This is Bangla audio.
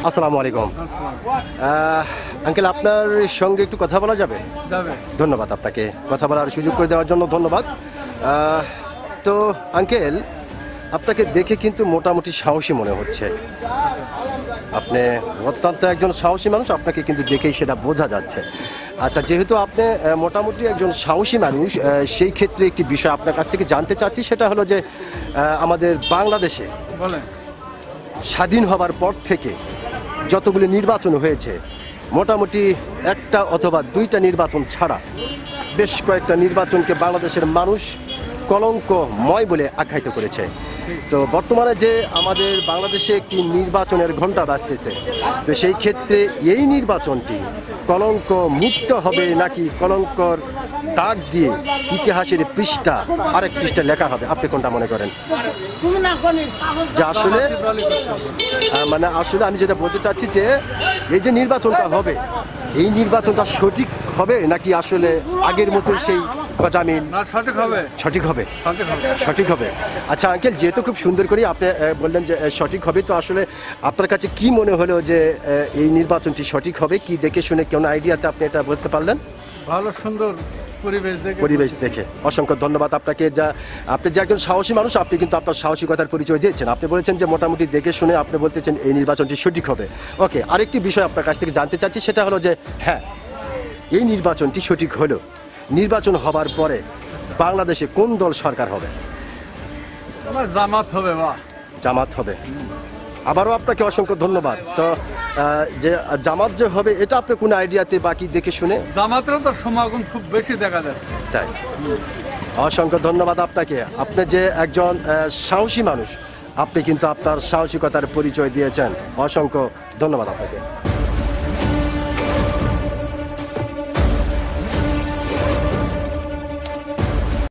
আসসালামু আলাইকুম আঙ্কেল, আপনার সঙ্গে একটু কথা বলা যাবে? ধন্যবাদ আপনাকে, কথা বলার সুযোগ করে দেওয়ার জন্য ধন্যবাদ। তো আঙ্কেল, আপনাকে দেখে কিন্তু মোটামুটি সাহসী মনে হচ্ছে। আপনি অত্যন্ত একজন সাহসী মানুষ, আপনাকে কিন্তু দেখেই সেটা বোঝা যাচ্ছে। আচ্ছা, যেহেতু আপনি মোটামুটি একজন সাহসী মানুষ, সেই ক্ষেত্রে একটি বিষয় আপনার কাছ থেকে জানতে চাচ্ছি, সেটা হলো যে আমাদের বাংলাদেশে স্বাধীন হবার পর থেকে যতগুলি নির্বাচন হয়েছে, মোটামুটি একটা অথবা দুইটা নির্বাচন ছাড়া বেশ কয়েকটা নির্বাচনকে বাংলাদেশের মানুষ কলঙ্কময় বলে আখ্যায়িত করেছে। তো বর্তমানে যে আমাদের বাংলাদেশে একটি নির্বাচনের ঘণ্টা বাজতেছে, তো সেই ক্ষেত্রে এই নির্বাচনটি কলঙ্ক মুক্ত হবে নাকি কলঙ্কর দাগ দিয়ে ইতিহাসের পৃষ্ঠা আরেক পৃষ্ঠা লেখা হবে? আপনি কোনটা মনে করেন? যে আসলে আসলে আমি যেটা বলতে চাচ্ছি যে এই যে নির্বাচনটা হবে, এই নির্বাচনটা সঠিক হবে নাকি আসলে আগের মতো সেই গজামিল? সঠিক হবে। আচ্ছা আঙ্কেল, যেহেতু খুব সুন্দর করে আপনি বললেন যে সঠিক হবে, তো আসলে আপনার কাছে কি মনে হলো যে এই নির্বাচনটি সঠিক হবে? কি দেখে শুনে কোন আইডিয়াতে আপনি এটা বলতে পারলেন? ভালো সুন্দর পরিবেশ দেখে। অসংখ্য ধন্যবাদ আপনাকে। আপনি যে একজন সাহসী মানুষ, আপনি কিন্তু আপনার সাহসিকতার পরিচয় দিয়েছেন। আপনি বলেছেন যে মোটামুটি দেখে শুনে আপনি বলতেছেন এই নির্বাচনটি সঠিক হবে। ওকে, আরেকটি বিষয় আপনার কাছ থেকে জানতে চাচ্ছি, সেটা হলো যে হ্যাঁ, এই নির্বাচনটি সঠিক হলো, নির্বাচন হবার পরে বাংলাদেশে কোন দল সরকার হবে? জামাত হবে। আবারও আপনাকে অসংখ্য ধন্যবাদ। তো যে জামাত যে হবে, এটা আপনি কোন আইডিয়াতে বাকি দেখে শুনে? জামাতেরও তো সমাগম খুব বেশি দেখা যাচ্ছে। তাই, অসংখ্য ধন্যবাদ আপনাকে। আপনি যে একজন সাহসী মানুষ, আপনি কিন্তু আপনার সাহসিকতার পরিচয় দিয়েছেন। অসংখ্য ধন্যবাদ আপনাকে।